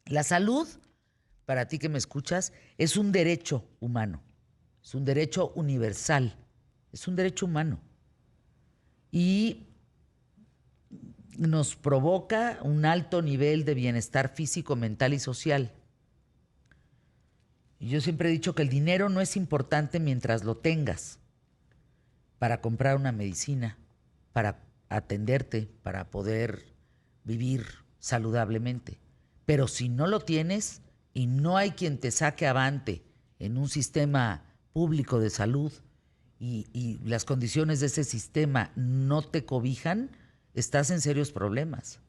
La salud, para ti que me escuchas, es un derecho humano, es un derecho universal, es un derecho humano. Y nos provoca un alto nivel de bienestar físico, mental y social. Y yo siempre he dicho que el dinero no es importante mientras lo tengas para comprar una medicina, para atenderte, para poder vivir saludablemente. Pero si no lo tienes y no hay quien te saque avante en un sistema público de salud y las condiciones de ese sistema no te cobijan, estás en serios problemas.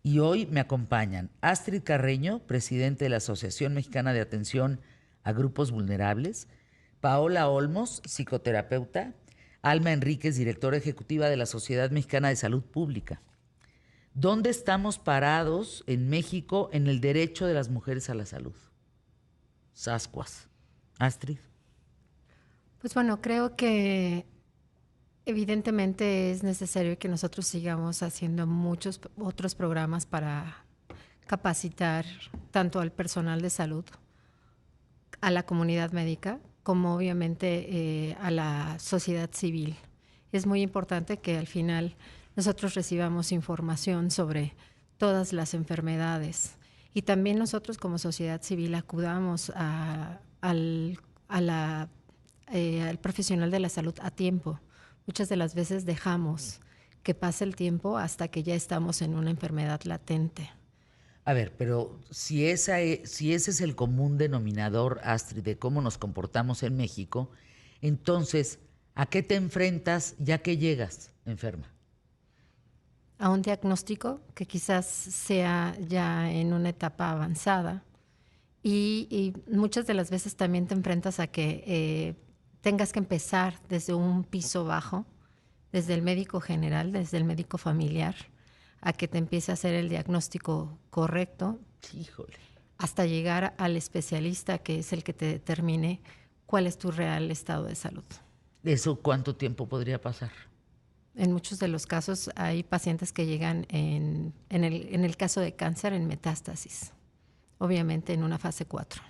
Y hoy me acompañan Astrid Carreño, presidente de la Asociación Mexicana de Atención a Grupos Vulnerables, Paola Olmos, psicoterapeuta, Alma Enríquez, directora ejecutiva de la Sociedad Mexicana de Salud Pública. ¿Dónde estamos parados en México en el derecho de las mujeres a la salud? Sascuas. Astrid. Pues bueno, creo que evidentemente es necesario que nosotros sigamos haciendo muchos otros programas para capacitar tanto al personal de salud, a la comunidad médica, como obviamente a la sociedad civil. Es muy importante que al final nosotros recibamos información sobre todas las enfermedades y también nosotros como sociedad civil acudamos al profesional de la salud a tiempo. Muchas de las veces dejamos que pase el tiempo hasta que ya estamos en una enfermedad latente. A ver, pero si si ese es el común denominador, Astrid, de cómo nos comportamos en México, entonces, ¿a qué te enfrentas ya que llegas enferma? A un diagnóstico que quizás sea ya en una etapa avanzada y muchas de las veces también te enfrentas a que tengas que empezar desde un piso bajo, desde el médico general, desde el médico familiar, a que te empiece a hacer el diagnóstico correcto. Híjole. Hasta llegar al especialista, que es el que te determine cuál es tu real estado de salud. ¿Eso cuánto tiempo podría pasar? En muchos de los casos hay pacientes que llegan en el caso de cáncer en metástasis, obviamente en una fase 4.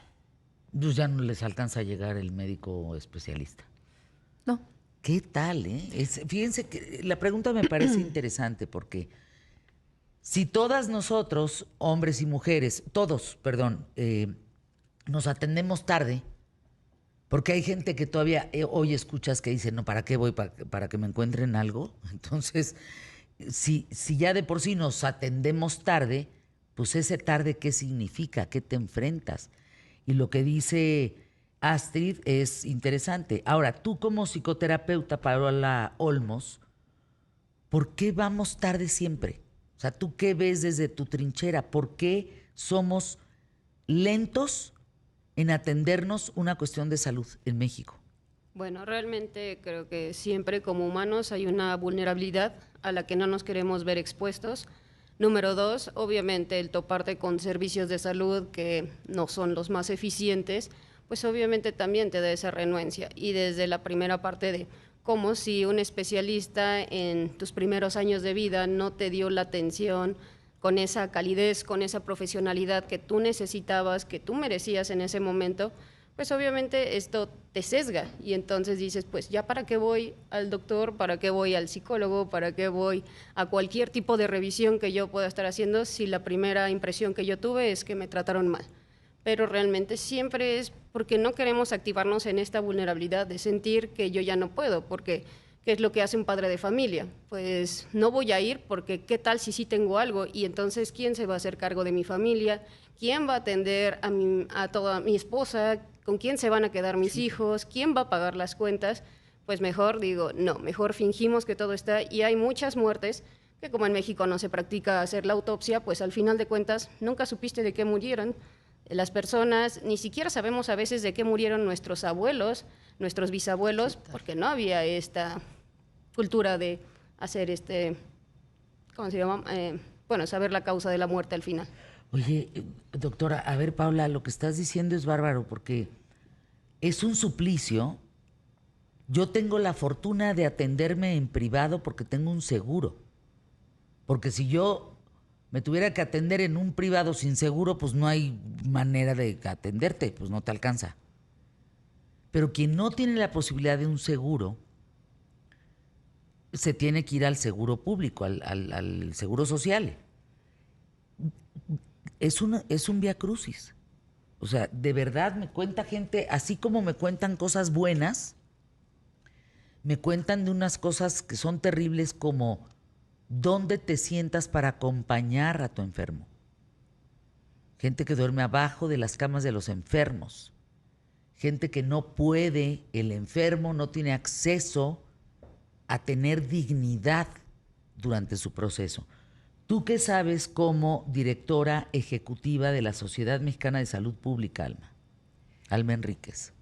Pues ya no les alcanza a llegar el médico especialista. No. ¿Qué tal, eh? Fíjense que la pregunta me parece interesante porque si todas nosotros, hombres y mujeres, todos, perdón, nos atendemos tarde, porque hay gente que todavía hoy escuchas que dice, no, ¿para qué voy? ¿Para que me encuentren algo? Entonces, si ya de por sí nos atendemos tarde, pues ese tarde, ¿qué significa? ¿Qué te enfrentas? Y lo que dice Astrid es interesante. Ahora, tú como psicoterapeuta, Paola Olmos, ¿por qué vamos tarde siempre? O sea, ¿tú qué ves desde tu trinchera? ¿Por qué somos lentos en atendernos una cuestión de salud en México? Bueno, realmente creo que siempre como humanos hay una vulnerabilidad a la que no nos queremos ver expuestos. Número dos, obviamente el toparte con servicios de salud que no son los más eficientes, pues obviamente también te da esa renuencia. Y desde la primera parte de cómo si un especialista en tus primeros años de vida no te dio la atención con esa calidez, con esa profesionalidad que tú necesitabas, que tú merecías en ese momento, pues obviamente esto te sesga y entonces dices, pues ya para qué voy al doctor, para qué voy al psicólogo, para qué voy a cualquier tipo de revisión que yo pueda estar haciendo si la primera impresión que yo tuve es que me trataron mal. Pero realmente siempre es porque no queremos activarnos en esta vulnerabilidad de sentir que yo ya no puedo, porque ¿qué es lo que hace un padre de familia? Pues no voy a ir porque qué tal si sí tengo algo y entonces ¿quién se va a hacer cargo de mi familia? ¿Quién va a atender a toda mi esposa? ¿Con quién se van a quedar mis hijos? ¿Quién va a pagar las cuentas? Pues mejor digo, no, mejor fingimos que todo está y hay muchas muertes que como en México no se practica hacer la autopsia, pues al final de cuentas nunca supiste de qué murieron. Las personas, ni siquiera sabemos a veces de qué murieron nuestros abuelos, nuestros bisabuelos, porque no había esta cultura de hacer ¿cómo se llama? Bueno, saber la causa de la muerte al final. Oye, doctora, a ver, Paula, lo que estás diciendo es bárbaro porque es un suplicio. Yo tengo la fortuna de atenderme en privado porque tengo un seguro. Porque si yo me tuviera que atender en un privado sin seguro, pues no hay manera de atenderte, pues no te alcanza. Pero quien no tiene la posibilidad de un seguro, se tiene que ir al seguro público, al seguro social. Es un viacrucis. O sea, de verdad me cuenta gente, así como me cuentan cosas buenas, me cuentan de unas cosas que son terribles como dónde te sientas para acompañar a tu enfermo. Gente que duerme abajo de las camas de los enfermos. Gente que no puede, el enfermo no tiene acceso a tener dignidad durante su proceso. ¿Tú qué sabes como directora ejecutiva de la Sociedad Mexicana de Salud Pública, Alma? Alma Enríquez.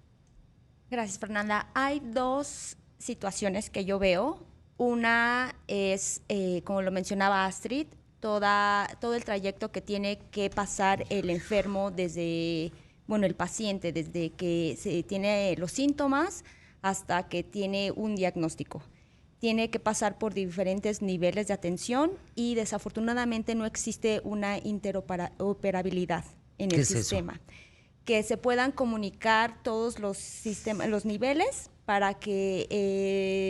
Gracias, Fernanda. Hay dos situaciones que yo veo. Una es, como lo mencionaba Astrid, todo el trayecto que tiene que pasar el enfermo desde, bueno, el paciente, desde que se tiene los síntomas hasta que tiene un diagnóstico. Tiene que pasar por diferentes niveles de atención y desafortunadamente no existe una interoperabilidad en el sistema. ¿Es eso? Que se puedan comunicar todos los niveles para que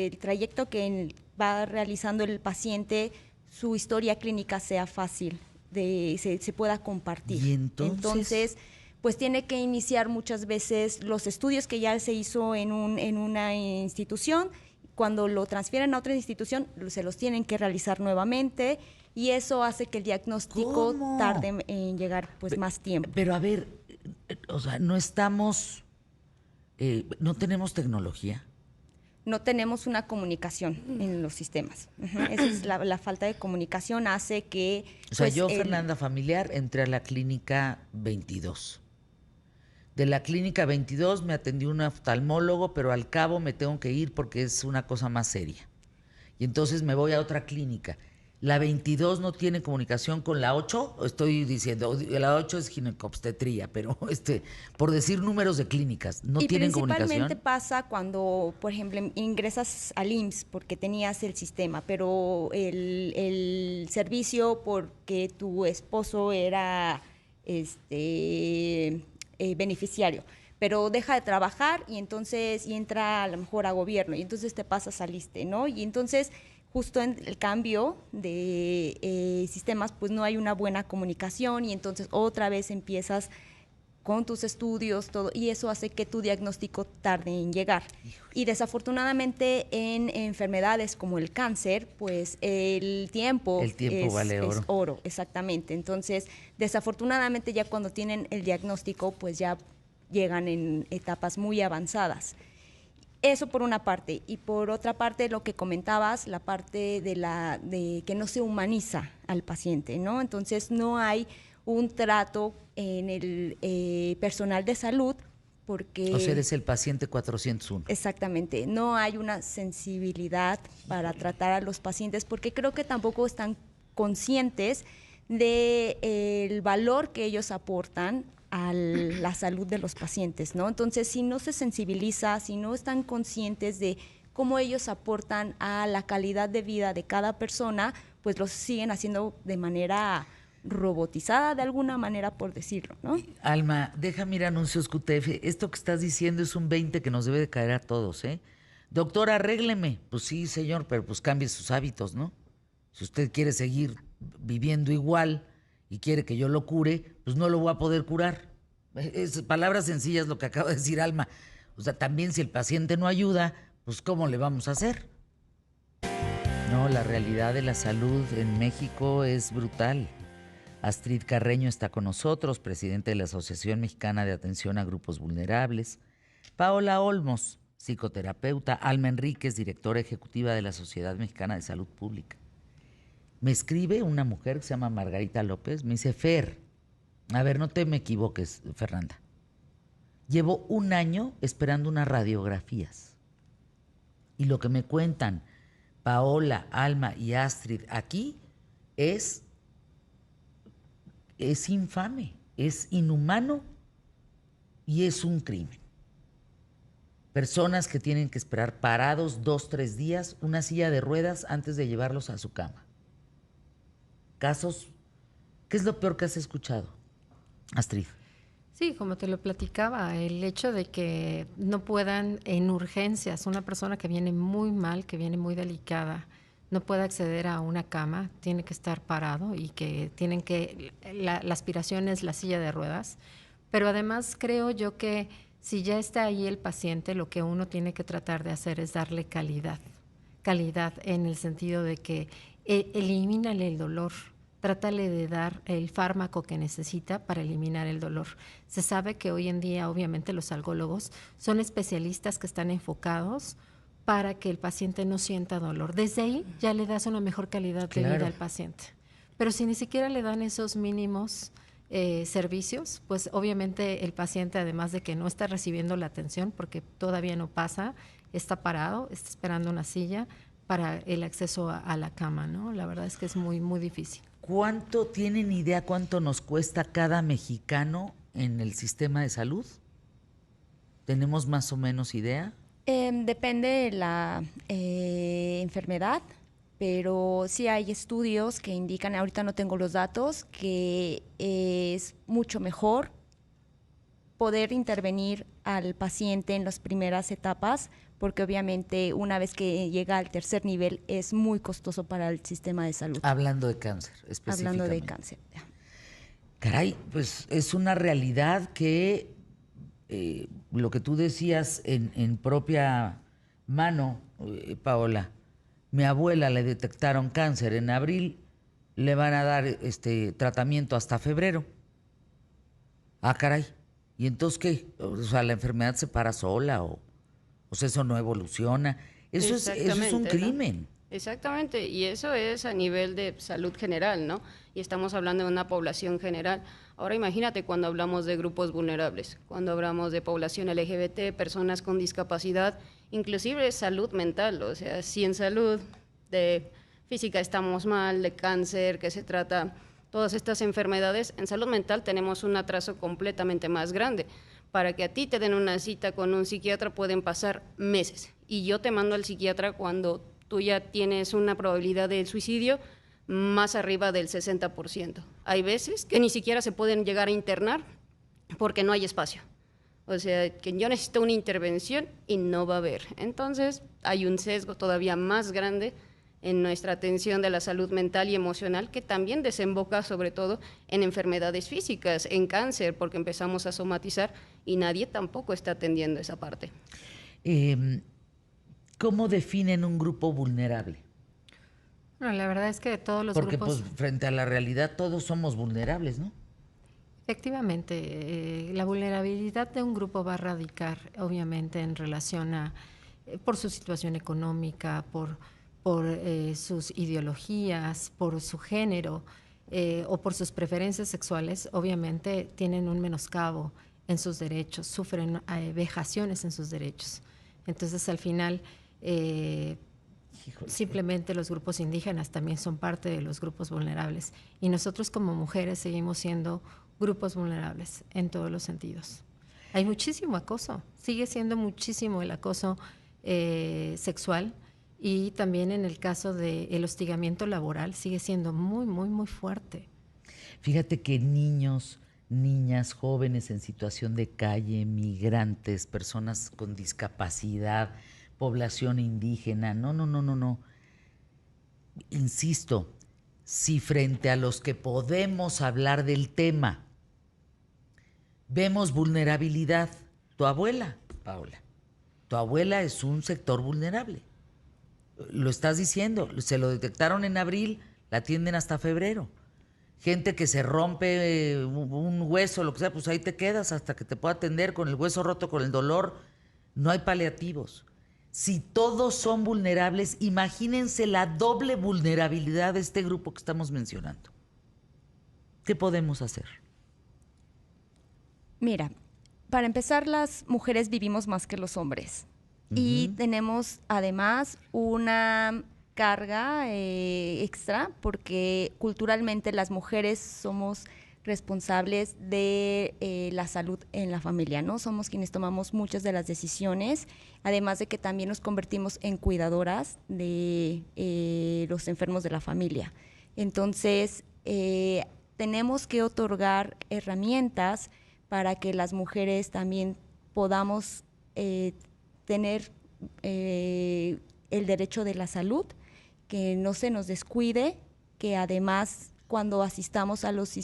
el trayecto que va realizando el paciente, su historia clínica sea fácil, se pueda compartir. ¿Y entonces? Pues tiene que iniciar muchas veces los estudios que ya se hizo en una institución. Cuando lo transfieren a otra institución, se los tienen que realizar nuevamente y eso hace que el diagnóstico tarde en llegar pues más tiempo. Pero a ver, o sea, no estamos, no tenemos tecnología. No tenemos una comunicación en los sistemas. Esa es la falta de comunicación hace que... O sea, yo, Fernanda Familiar, entré a la clínica 22. De la clínica 22 me atendió un oftalmólogo, pero al cabo me tengo que ir porque es una cosa más seria. Y entonces me voy a otra clínica. ¿La 22 no tiene comunicación con la 8? Estoy diciendo, la 8 es ginecobstetría, pero por decir números de clínicas, ¿no tienen comunicación? Y principalmente pasa cuando, por ejemplo, ingresas al IMSS porque tenías el sistema, pero el servicio porque tu esposo era beneficiario, pero deja de trabajar y entonces entra a lo mejor a gobierno y entonces te pasas al ISSSTE, ¿no? Y entonces justo en el cambio de sistemas pues no hay una buena comunicación y entonces otra vez empiezas con tus estudios, todo, y eso hace que tu diagnóstico tarde en llegar. Y desafortunadamente en enfermedades como el cáncer, pues el tiempo vale oro. Es oro, exactamente. Entonces, desafortunadamente ya cuando tienen el diagnóstico, pues ya llegan en etapas muy avanzadas. Eso por una parte. Y por otra parte, lo que comentabas, la parte de que no se humaniza al paciente, ¿no? Entonces, no hay un trato en el personal de salud porque... O sea, eres el paciente 401. Exactamente. No hay una sensibilidad para tratar a los pacientes porque creo que tampoco están conscientes del valor que ellos aportan a la salud de los pacientes, ¿no? Entonces, si no se sensibiliza, si no están conscientes de cómo ellos aportan a la calidad de vida de cada persona, pues lo siguen haciendo de manera robotizada, de alguna manera, por decirlo, ¿no? Alma, déjame ir a anuncios QTF. Esto que estás diciendo es un 20 que nos debe de caer a todos, ¿eh? Doctor, arrégleme. Pues sí, señor, pero pues cambie sus hábitos, ¿no? Si usted quiere seguir viviendo igual y quiere que yo lo cure, pues no lo voy a poder curar. Es palabras sencillas lo que acaba de decir Alma. O sea, también si el paciente no ayuda, pues ¿cómo le vamos a hacer? No, la realidad de la salud en México es brutal. Astrid Carreño está con nosotros, presidente de la Asociación Mexicana de Atención a Grupos Vulnerables. Paola Olmos, psicoterapeuta. Alma Enríquez, directora ejecutiva de la Sociedad Mexicana de Salud Pública. Me escribe una mujer que se llama Margarita López, me dice, Fer, a ver, no te me equivoques, Fernanda. Llevo un año esperando unas radiografías. Y lo que me cuentan Paola, Alma y Astrid aquí es infame, es inhumano y es un crimen. Personas que tienen que esperar parados 2-3 días, una silla de ruedas antes de llevarlos a su cama. Casos ¿Qué es lo peor que has escuchado, Astrid? Sí, como te lo platicaba, el hecho de que no puedan en urgencias, una persona que viene muy mal, que viene muy delicada, no puede acceder a una cama, tiene que estar parado y que tienen que, la aspiración es la silla de ruedas, pero además creo yo que si ya está ahí el paciente, lo que uno tiene que tratar de hacer es darle calidad en el sentido de que elimínale el dolor, trátale de dar el fármaco que necesita para eliminar el dolor. Se sabe que hoy en día, obviamente, los algólogos son especialistas que están enfocados para que el paciente no sienta dolor. Desde ahí ya le das una mejor calidad de vida al paciente. Pero si ni siquiera le dan esos mínimos servicios, pues obviamente el paciente, además de que no está recibiendo la atención porque todavía no pasa, está parado, está esperando una silla para el acceso a la cama, ¿no? La verdad es que es muy, muy difícil. ¿Cuánto tienen idea cuánto nos cuesta cada mexicano en el sistema de salud? ¿Tenemos más o menos idea? Depende de la enfermedad, pero sí hay estudios que indican, ahorita no tengo los datos, que es mucho mejor poder intervenir al paciente en las primeras etapas, porque obviamente una vez que llega al tercer nivel es muy costoso para el sistema de salud. Hablando de cáncer, específicamente. Hablando de cáncer. Caray, pues es una realidad que lo que tú decías en propia mano, Paola, mi abuela le detectaron cáncer en abril, le van a dar tratamiento hasta febrero. Ah, caray. ¿Y entonces qué? O sea, la enfermedad se para sola o sea, eso no evoluciona. Eso es un crimen. ¿No? Exactamente, y eso es a nivel de salud general, ¿no? Y estamos hablando de una población general. Ahora imagínate cuando hablamos de grupos vulnerables, cuando hablamos de población LGBT, personas con discapacidad, inclusive salud mental, o sea, si en salud de física estamos mal, de cáncer, que se trata todas estas enfermedades, en salud mental tenemos un atraso completamente más grande. Para que a ti te den una cita con un psiquiatra pueden pasar meses, y yo te mando al psiquiatra cuando tú ya tienes una probabilidad de suicidio más arriba del 60%. Hay veces que ni siquiera se pueden llegar a internar porque no hay espacio. O sea, que yo necesito una intervención y no va a haber. Entonces, hay un sesgo todavía más grande en nuestra atención de la salud mental y emocional, que también desemboca sobre todo en enfermedades físicas, en cáncer, porque empezamos a somatizar y nadie tampoco está atendiendo esa parte. ¿Cómo definen un grupo vulnerable? Bueno, la verdad es que todos los Porque grupos... pues frente a la realidad todos somos vulnerables, ¿no? Efectivamente, la vulnerabilidad de un grupo va a radicar obviamente en relación a, por su situación económica, por sus ideologías, por su género o por sus preferencias sexuales. Obviamente tienen un menoscabo en sus derechos, sufren vejaciones en sus derechos. Entonces al final simplemente los grupos indígenas también son parte de los grupos vulnerables, y nosotros como mujeres seguimos siendo grupos vulnerables en todos los sentidos. Hay muchísimo acoso, sigue siendo muchísimo el acoso sexual, y también en el caso del hostigamiento laboral sigue siendo muy, muy, muy fuerte. Fíjate que niños, niñas, jóvenes en situación de calle, migrantes, personas con discapacidad, población indígena, no. Insisto, si frente a los que podemos hablar del tema vemos vulnerabilidad, tu abuela, Paola, tu abuela es un sector vulnerable. Lo estás diciendo, se lo detectaron en abril, la atienden hasta febrero. Gente que se rompe un hueso, lo que sea, pues ahí te quedas hasta que te pueda atender con el hueso roto, con el dolor. No hay paliativos. Si todos son vulnerables, imagínense la doble vulnerabilidad de este grupo que estamos mencionando. ¿Qué podemos hacer? Mira, para empezar, las mujeres vivimos más que los hombres. Y tenemos además una carga extra, porque culturalmente las mujeres somos responsables de la salud en la familia, ¿no? Somos quienes tomamos muchas de las decisiones, además de que también nos convertimos en cuidadoras de los enfermos de la familia. Entonces, tenemos que otorgar herramientas para que las mujeres también podamos tener el derecho de la salud, que no se nos descuide, que además cuando asistamos a los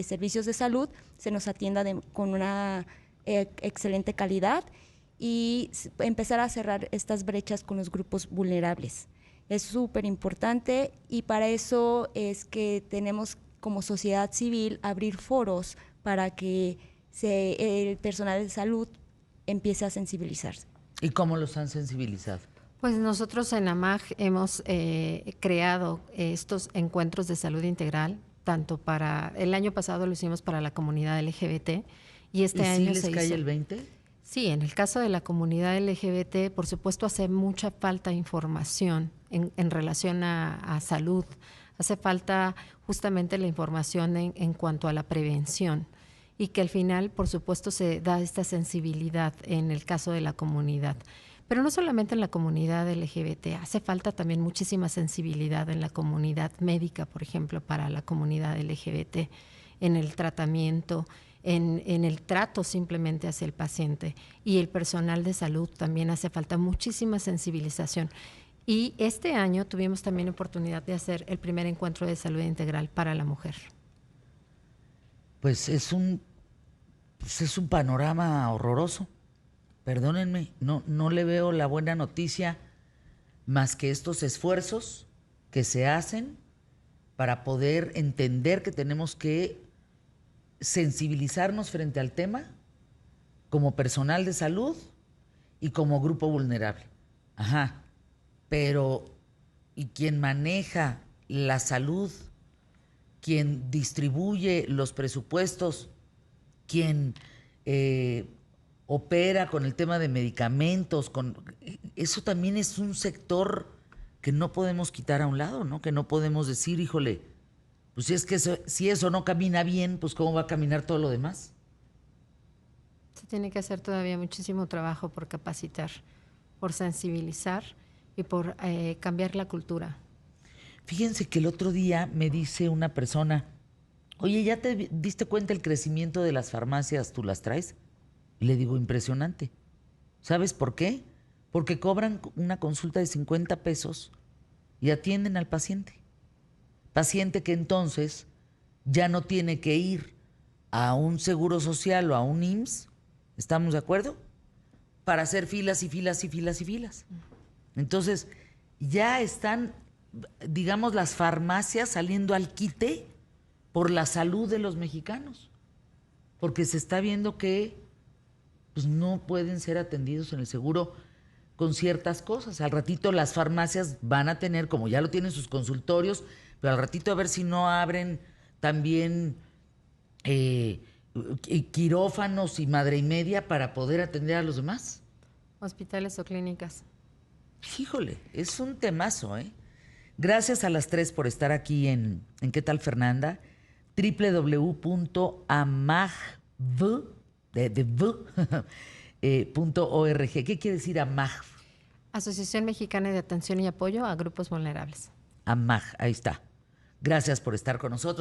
servicios de salud se nos atienda con una excelente calidad y empezar a cerrar estas brechas con los grupos vulnerables. Es súper importante y para eso es que tenemos como sociedad civil abrir foros para que el personal de salud empiece a sensibilizarse. ¿Y cómo los han sensibilizado? Pues nosotros en AMAG hemos creado estos encuentros de salud integral, tanto para, el año pasado lo hicimos para la comunidad LGBT y este año les se cae hizo. el 20? Sí, en el caso de la comunidad LGBT, por supuesto, hace mucha falta información en relación a salud. Hace falta justamente la información en cuanto a la prevención y que al final, por supuesto, se da esta sensibilidad en el caso de la comunidad. Pero no solamente en la comunidad LGBT, hace falta también muchísima sensibilidad en la comunidad médica, por ejemplo, para la comunidad LGBT, en el tratamiento, en el trato simplemente hacia el paciente. Y el personal de salud también hace falta muchísima sensibilización. Y este año tuvimos también oportunidad de hacer el primer encuentro de salud integral para la mujer. Pues es un panorama horroroso. Perdónenme, no le veo la buena noticia más que estos esfuerzos que se hacen para poder entender que tenemos que sensibilizarnos frente al tema como personal de salud y como grupo vulnerable. Ajá, pero ¿y quién maneja la salud? ¿Quién distribuye los presupuestos? ¿Quién opera con el tema de medicamentos? Eso también es un sector que no podemos quitar a un lado, ¿no? Que no podemos decir, híjole, pues si eso no camina bien, pues ¿cómo va a caminar todo lo demás? Se tiene que hacer todavía muchísimo trabajo por capacitar, por sensibilizar y por cambiar la cultura. Fíjense que el otro día me dice una persona, oye, ¿ya te diste cuenta el crecimiento de las farmacias? ¿Tú las traes? Y le digo, impresionante. ¿Sabes por qué? Porque cobran una consulta de 50 pesos y atienden al paciente. Paciente que entonces ya no tiene que ir a un seguro social o a un IMSS, ¿estamos de acuerdo? Para hacer filas y filas y filas y filas. Entonces, ya están, digamos, las farmacias saliendo al quite por la salud de los mexicanos. Porque se está viendo que pues, no pueden ser atendidos en el seguro con ciertas cosas. Al ratito las farmacias van a tener, como ya lo tienen sus consultorios, pero al ratito a ver si no abren también quirófanos y madre y media para poder atender a los demás. Hospitales o clínicas. Híjole, es un temazo, ¿eh? Gracias a las tres por estar aquí en ¿Qué tal, Fernanda? www.amagv.org. ¿Qué quiere decir AMAG? Asociación Mexicana de Atención y Apoyo a Grupos Vulnerables. AMAG, ahí está. Gracias por estar con nosotros.